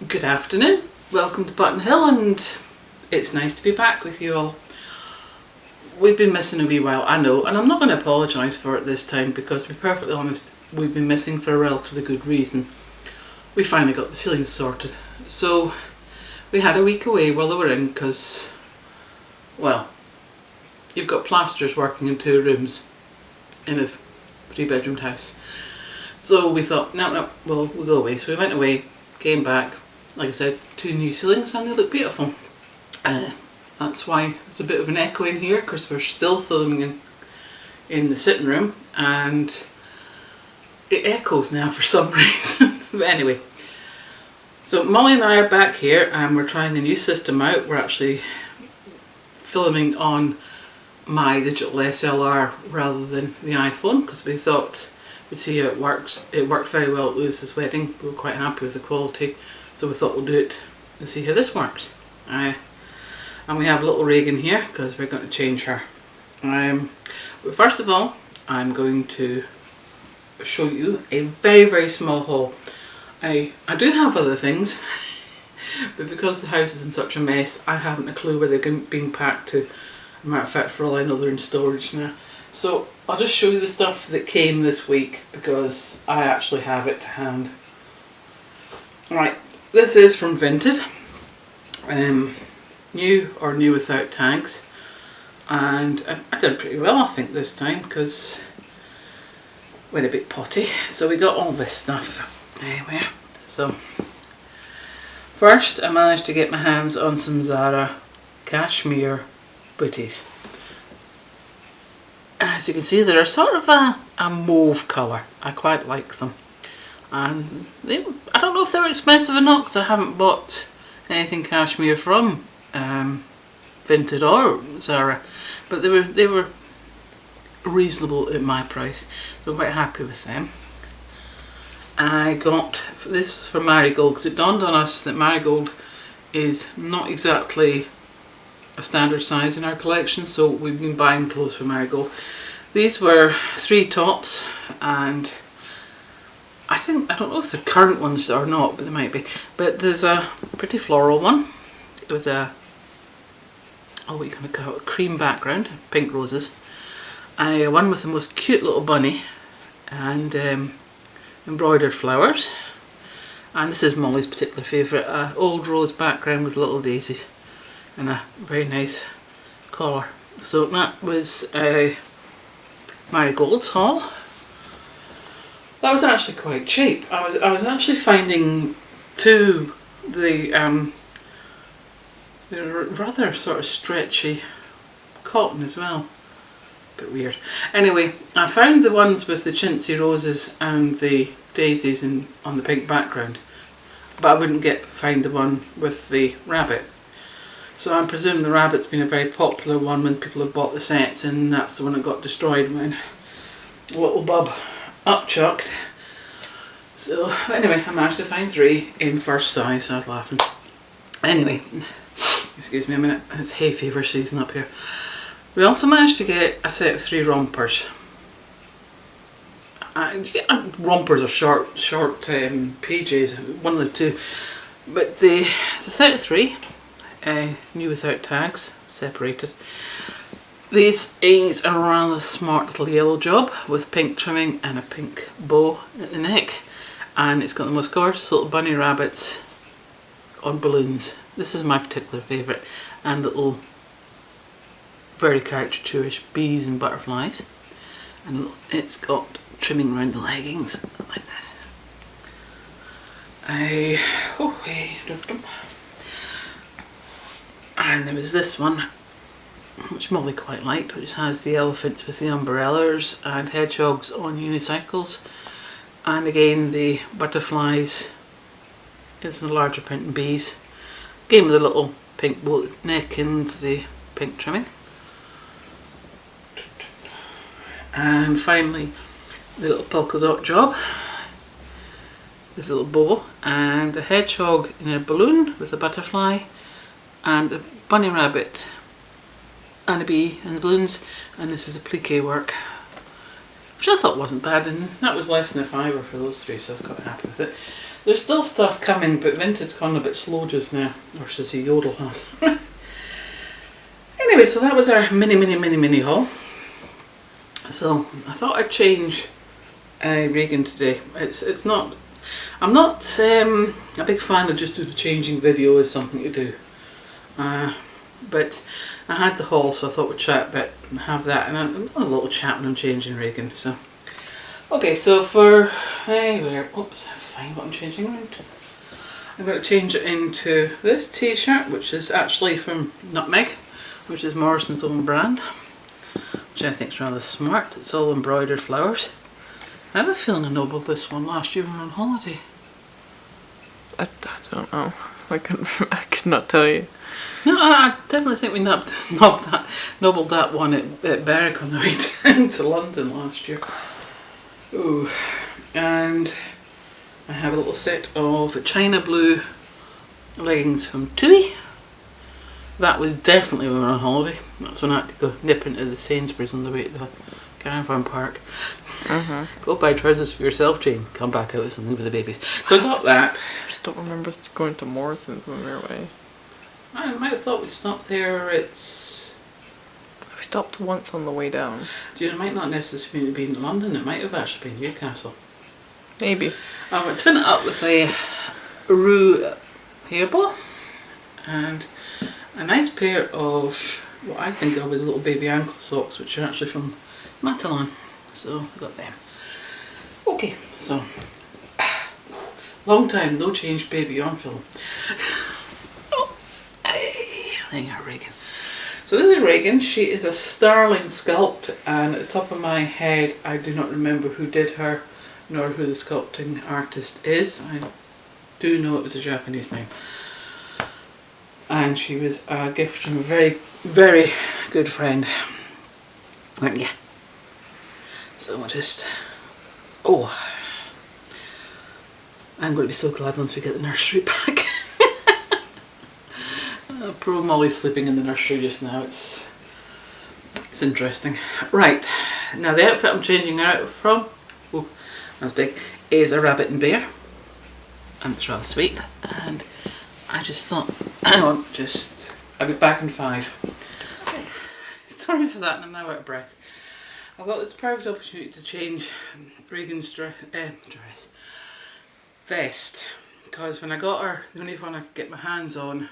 Good afternoon, welcome to Button Hill, and it's nice to be back with you all. We've been missing a wee while, I know, and I'm not going to apologise for it this time because, to be perfectly honest, we've been missing for a relatively good reason. We finally got the ceilings sorted, so we had a week away while they were in because, well, you've got plasters working in 2 rooms in a 3-bedroomed house. So we thought, no, we'll go away. So we went away, came back, like I said, 2 new ceilings and they look beautiful. That's why there's a bit of an echo in here because we're still filming in the sitting room and it echoes now for some reason. But anyway, so Molly and I are back here and we're trying the new system out. We're actually filming on my digital SLR rather than the iPhone because we thought we'd see how it works. It worked very well at Lewis's wedding. We were quite happy with the quality, so we thought we'll do it and see how this works. And we have little Reagan here because we're going to change her. But first of all, I'm going to show you a very small haul. I do have other things, but because the house is in such a mess, I haven't a clue where they're being packed to. As a matter of fact, for all I know, they're in storage now. So I'll just show you the stuff that came this week because I actually have it to hand. Right, this is from Vinted. New or new without tags. And I did pretty well, I think, this time because we went a bit potty. So we got all this stuff. Anyway, so first I managed to get my hands on some Zara cashmere booties. As you can see, they're sort of a mauve colour. I quite like them. And I don't know if they're expensive or not because I haven't bought anything cashmere from Vinted or Zara. But they were reasonable at my price. So I'm quite happy with them. I got, this for Marigold because it dawned on us that Marigold is not exactly a standard size in our collection, so we've been buying clothes for Marigold. These were 3 tops, and I don't know if they're current ones or not, but they might be. But there's a pretty floral one with a, what are you going to call it, cream background, pink roses. One with the most cute little bunny and embroidered flowers. And this is Molly's particular favourite, old rose background with little daisies. And a very nice collar. So that was Marigold's haul. That was actually quite cheap. I was actually finding they're rather sort of stretchy cotton as well. Bit weird. Anyway, I found the ones with the chintzy roses and the daisies on the pink background, but I wouldn't find the one with the rabbit. So I presume the rabbit's been a very popular one when people have bought the sets, and that's the one that got destroyed when little Bub upchucked. So anyway, I managed to find 3 in first size, so I was laughing. Anyway, excuse me a minute, it's hay fever season up here. We also managed to get a set of 3 rompers. Rompers are short PJs, one of the 2. But it's a set of 3. New without tags, separated. These are a rather smart little yellow job with pink trimming and a pink bow at the neck, and it's got the most gorgeous little bunny rabbits on balloons. This is my particular favourite, and little very caricaturish bees and butterflies, and it's got trimming around the leggings like that. And there was this one which Molly quite liked, which has the elephants with the umbrellas and hedgehogs on unicycles, and again the butterflies is the larger print and bees, again with the little pink bow neck and the pink trimming. And finally the little polka dot job, this little bow and a hedgehog in a balloon with a butterfly and a bunny rabbit and a bee and the balloons, and this is a plique work, which I thought wasn't bad, and that was less than a £5 for those 3, so I was quite happy with it. There's still stuff coming, but Vinted's gone a bit slow just now, or so see Yodel has. Anyway, so that was our mini haul. So I thought I'd change Reagan today. It's not. I'm not a big fan of just changing video as something to do. But I had the haul, so I thought we'd chat a bit and have that, and I'm a little chat when I'm changing Reagan. So okay, so for oops, find what I'm changing around. I'm going to change it into this t-shirt, which is actually from Nutmeg, which is Morrison's own brand, which I think is rather smart. It's all embroidered flowers. I have a feeling I nobled this one last year when we were on holiday. I don't know. I could not tell you. No, I definitely think we nobled that one at Berwick on the way down to London last year. Ooh, and I have a little set of China blue leggings from Tui. That was definitely when we were on holiday. That's when I had to go nip into the Sainsbury's on the way to the caravan park. Go buy trousers for yourself, Jane. Come back out with something for the babies. So I got that. I just don't remember going to Morrison's when we were away. I might have thought we'd stop there. We stopped once on the way down. Do you know, it might not necessarily be in London. It might have actually been Newcastle. Maybe. I went to twin it up with a Roo hairball and a nice pair of what I think of as little baby ankle socks, which are actually from Matalan. So I got them. Okay, so long time no change baby on film. There you are, Reagan. So this is Reagan. She is a sterling sculpt, and at the top of my head I do not remember who did her nor who the sculpting artist is. I do know it was a Japanese name. And she was a gift from a very, very good friend. Yeah. So we'll just... Oh. I'm going to be so glad once we get the nursery back. Poor Molly's sleeping in the nursery just now. It's interesting. Right. Now the outfit I'm changing her out from, oh, that's big, is a rabbit and bear. And it's rather sweet. And I just thought, hang on, I'll be back in 5. Okay. Sorry for that, and I'm now out of breath. I thought it's a perfect opportunity to change Reagan's vest, because when I got her, the only one I could get my hands on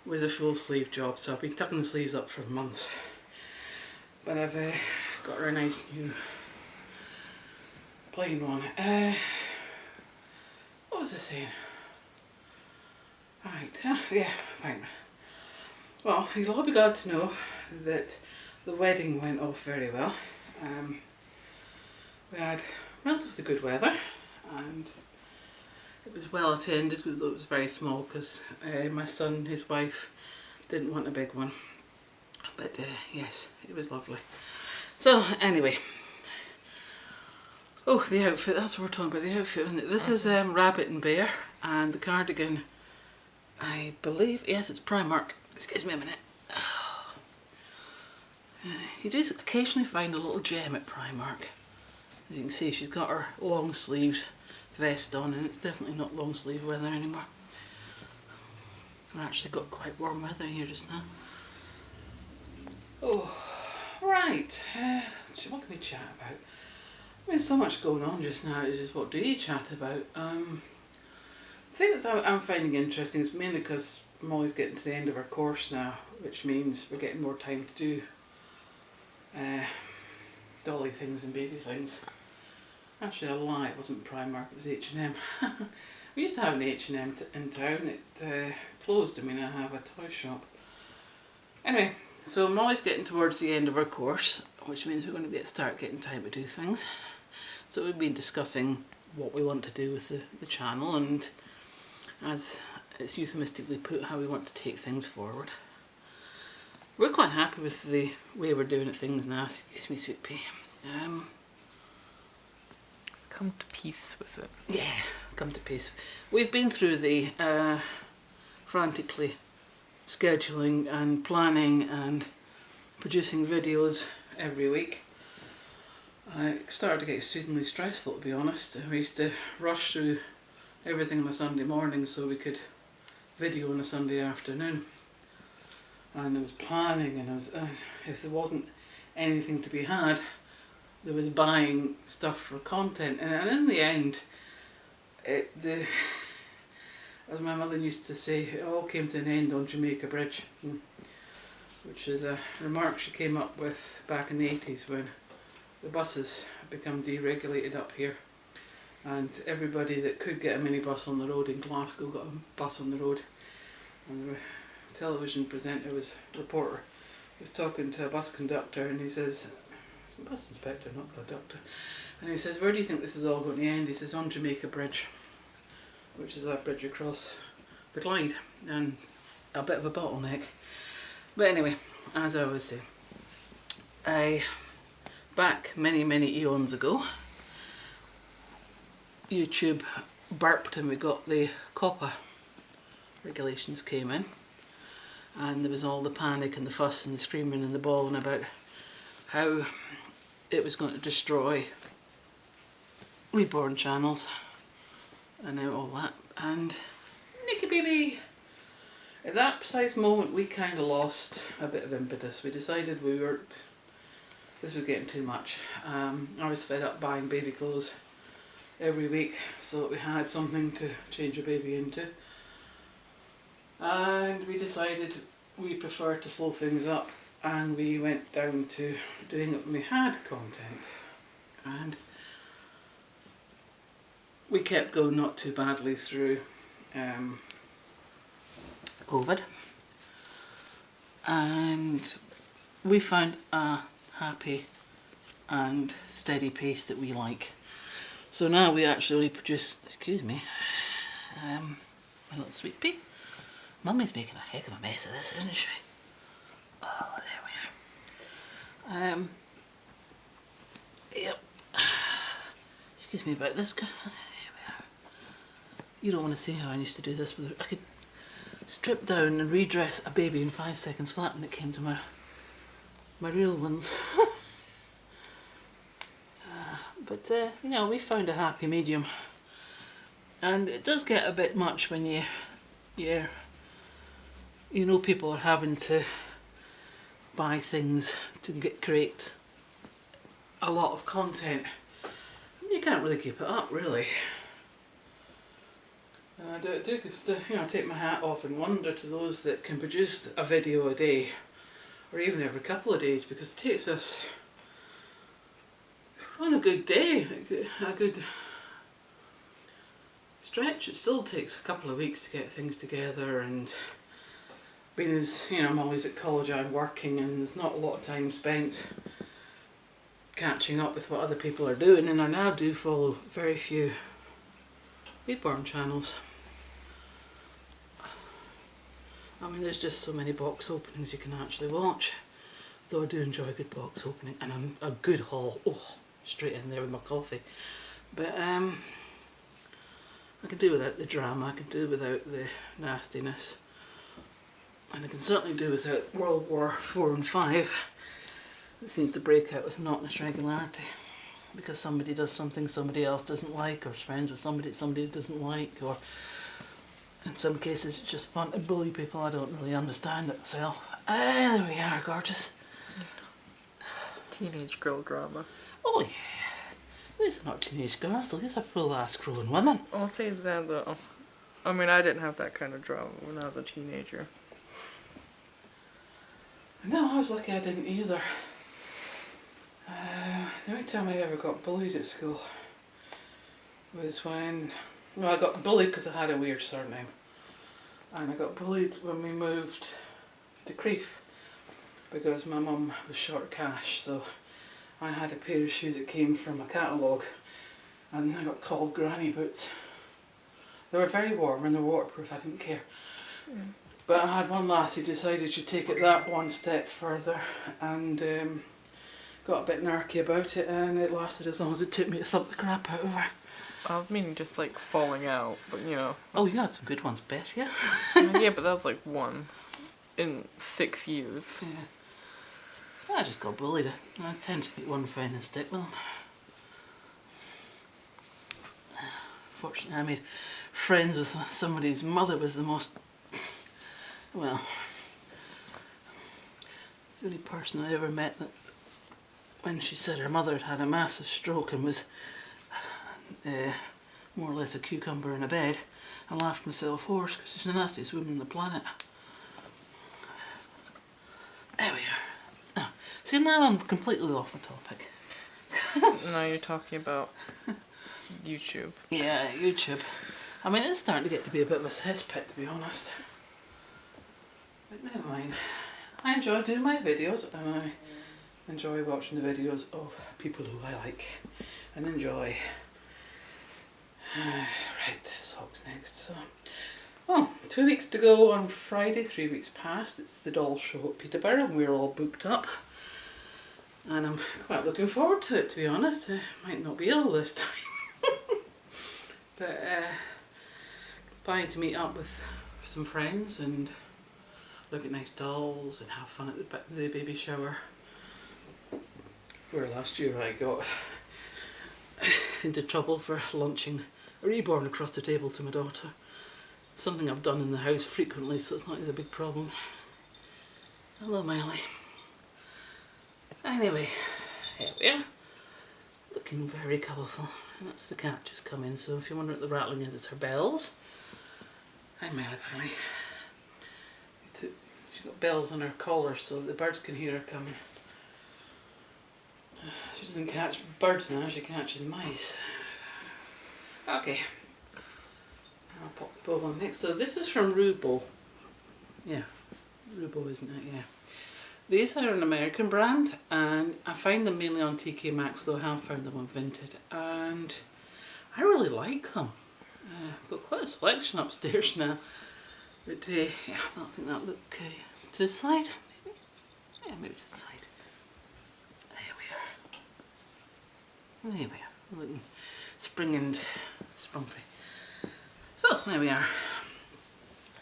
was a full sleeve job, so I've been tucking the sleeves up for months. But I've got her a nice new plain one. What was I saying? Right, yeah, fine. Well, you'll all be glad to know that the wedding went off very well. We had relatively good weather, and it was well attended, although it was very small because my son and his wife didn't want a big one. But yes, it was lovely. So anyway, oh, the outfit, that's what we're talking about, the outfit, isn't it? This is Rabbit and Bear, and the cardigan, I believe, yes, it's Primark. Excuse me a minute. You do occasionally find a little gem at Primark. As you can see, she's got her long sleeved vest on, and it's definitely not long sleeve weather anymore. We've actually got quite warm weather here just now. Oh, right. What can we chat about? There's so much going on just now. It's just, what do you chat about? The thing that I'm finding interesting is mainly because Molly's getting to the end of her course now, which means we're getting more time to do dolly things and baby things. Actually, I lie, it wasn't Primark, it was H&M. We used to have an H&M in town. It closed. I mean, I have a toy shop. Anyway, so Molly's getting towards the end of her course, which means we're going to start getting time to do things. So we've been discussing what we want to do with the channel, and as it's euphemistically put, how we want to take things forward. We're quite happy with the way we're doing things now. Excuse me, sweet pea. Come to peace with it. Yeah, come to peace. We've been through the frantically scheduling and planning and producing videos every week. It started to get extremely stressful, to be honest. We used to rush through everything on a Sunday morning so we could video on a Sunday afternoon. And there was planning, and if there wasn't anything to be had, there was buying stuff for content. And in the end, as my mother used to say, it all came to an end on Jamaica Bridge, which is a remark she came up with back in the 80s when the buses had become deregulated up here, and everybody that could get a minibus on the road in Glasgow got a bus on the road. And the television reporter was talking to a bus conductor, and he says, bus inspector, not conductor, and he says, where do you think this is all going to end? He says, on Jamaica Bridge, which is that bridge across the Clyde, and a bit of a bottleneck. But anyway, as I was saying, back many eons ago, YouTube burped and we got the COPPA regulations came in, and there was all the panic and the fuss and the screaming and the bawling about how it was going to destroy reborn channels and all that. And Nicky baby, at that precise moment we kind of lost a bit of impetus. We decided this was getting too much. I was fed up buying baby clothes every week so that we had something to change a baby into, and we decided we preferred to slow things up, and we went down to doing it when we had content, and we kept going not too badly through COVID, and we found a happy and steady pace that we like. So now we actually only produce, excuse me, my little sweet pea. Mummy's making a heck of a mess of this, isn't she? Oh, there we are. Yep. Excuse me about this. Here we are. You don't want to see how I used to do this with her. I could strip down and redress a baby in 5 seconds flat when it came to my real ones. But you know, we found a happy medium, and it does get a bit much when you know people are having to buy things to create a lot of content. You can't really keep it up, really. And I do take my hat off and wonder to those that can produce a video a day, or even every couple of days, because it takes us, on a good day, a good stretch, it still takes a couple of weeks to get things together. And being as, I'm always at college, I'm working, and there's not a lot of time spent catching up with what other people are doing, and I now do follow very few reborn channels. I mean, there's just so many box openings you can actually watch, though I do enjoy a good box opening and a good haul. Oh, straight in there with my coffee. But I can do without the drama, I can do without the nastiness, and I can certainly do without World War 4 and 5. It seems to break out with monotonous regularity because somebody does something somebody else doesn't like, or is friends with somebody doesn't like, or in some cases it's just fun to bully people. I don't really understand it myself. There we are, gorgeous. Teenage girl drama. Oh yeah. These are not teenage girls, these are full ass grown women. I'll say that though. I mean, I didn't have that kind of drama when I was a teenager. No, I was lucky I didn't either. The only time I ever got bullied at school was when, I got bullied because I had a weird surname, and I got bullied when we moved to Crieff because my mum was short cash, so I had a pair of shoes that came from a catalogue, and I got called granny boots. They were very warm and they were waterproof, I didn't care. Mm. But I had one lass who decided she'd take it that one step further, and got a bit narky about it, and it lasted as long as it took me to thump the crap out of her. I was meaning just like falling out, but Oh, you had some good ones, Beth, yeah? Yeah, but that was like one in 6 years. Yeah. I just got bullied. I tend to be one friend and stick with them. Fortunately, I made friends with somebody's mother was the most, well, the only person I ever met that when she said her mother had had a massive stroke and was more or less a cucumber in a bed, I laughed myself hoarse because she's the nastiest woman on the planet. There we are. Oh, see, now I'm completely off the topic. Now you're talking about YouTube. Yeah, YouTube. I mean, it's starting to get to be a bit of a cesspit, to be honest. But never mind. I enjoy doing my videos, and I enjoy watching the videos of people who I like and enjoy. Right, socks next. So, well, 2 weeks to go on Friday, 3 weeks past. It's the doll show at Peterborough, and we're all booked up. And I'm quite looking forward to it, to be honest. I might not be ill this time. But planning to meet up with some friends and look at nice dolls and have fun at the baby shower. Where last year I got into trouble for launching a reborn across the table to my daughter. Something I've done in the house frequently, so it's not a big problem. Hello, Miley. Anyway, here we are. Looking very colourful. And that's the cat just come in, so if you wonder what the rattling is, it's her bells. Hi, Miley Pie. She's got bells on her collar so the birds can hear her coming. She doesn't catch birds now, she catches mice. Okay. I'll pop the bow on next. So this is from Rubo. Yeah, Rubo, isn't it? Yeah. These are an American brand, and I find them mainly on TK Maxx, though I have found them on Vinted, and I really like them. I've got quite a selection upstairs now. But yeah, I don't think that'll look to the side, maybe? Yeah, maybe to the side. There we are. There we are. Looking spring and sprumpy. So, there we are.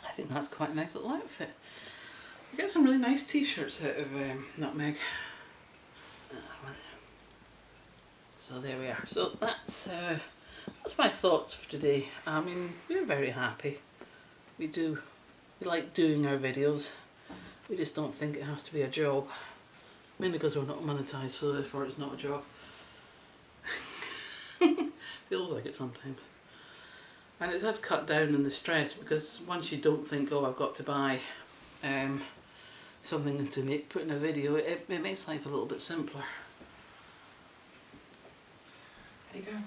I think that's quite a nice little outfit. I get some really nice t-shirts out of Nutmeg. So there we are. So that's my thoughts for today. I mean, we're very happy. We like doing our videos. We just don't think it has to be a job. Mainly because we're not monetized, so therefore it's not a job. Feels like it sometimes. And it has cut down on the stress, because once you don't think, oh, I've got to buy something to put in a video, it makes life a little bit simpler. There you go.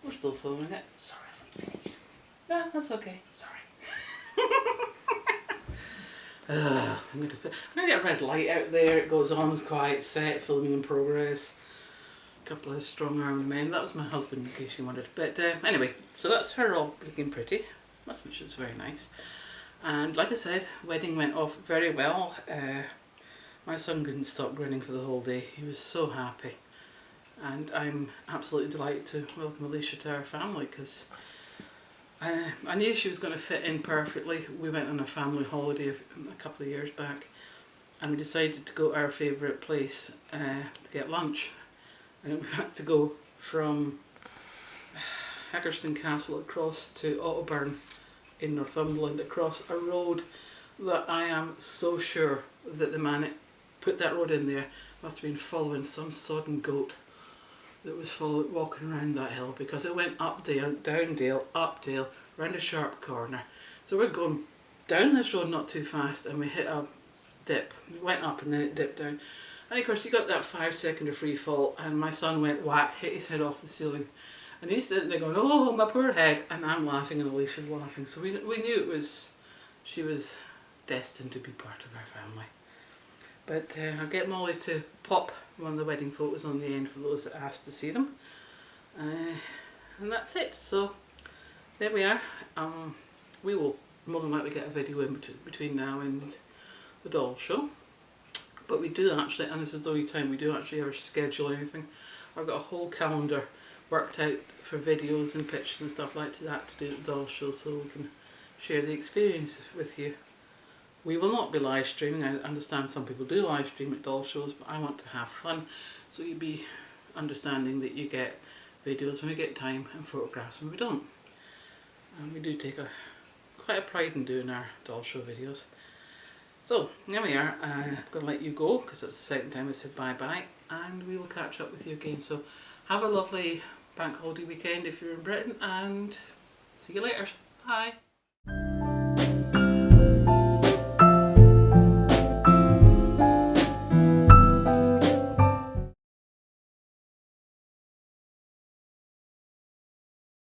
We're still filming it. Sorry if we finished. Yeah, that's okay. Sorry. I'm going to get a red light out there. It goes on, it's quiet, set, filming in progress. A couple of strong-armed men. That was my husband, in case you wondered. But anyway, so that's her all looking pretty. Must admit she was very nice. And like I said, wedding went off very well. My son couldn't stop grinning for the whole day. He was so happy. And I'm absolutely delighted to welcome Alicia to our family, because I knew she was going to fit in perfectly. We went on a family holiday a couple of years back, and we decided to go to our favourite place to get lunch. And we had to go from Haggerston Castle across to Otterburn in Northumberland, across a road that I am so sure that the man that put that road in there must have been following some sodden goat that was walking around that hill, because it went up dale, down dale, up dale, round a sharp corner. So we're going down this road not too fast, and we hit a dip. We went up and then it dipped down. And of course you got that 5-second of free fall, and my son went whack, hit his head off the ceiling. And he's sitting there going, oh, my poor head. And I'm laughing and Alicia's laughing. So we knew she was destined to be part of our family. But I'll get Molly to pop one of the wedding photos on the end for those that asked to see them. And that's it. So there we are. We will more than likely get a video in between now and the doll show. But we do actually, and this is the only time we do actually ever schedule anything. I've got a whole calendar worked out for videos and pictures and stuff like that to do at the doll show, so we can share the experience with you. We will not be live streaming. I understand some people do live stream at doll shows, but I want to have fun, so you'd be understanding that you get videos when we get time and photographs when we don't. And we do take quite a pride in doing our doll show videos. So, there we are. I'm going to let you go because it's the second time I said bye-bye, and we will catch up with you again. So, have a lovely bank holiday weekend if you're in Britain, and see you later. Bye.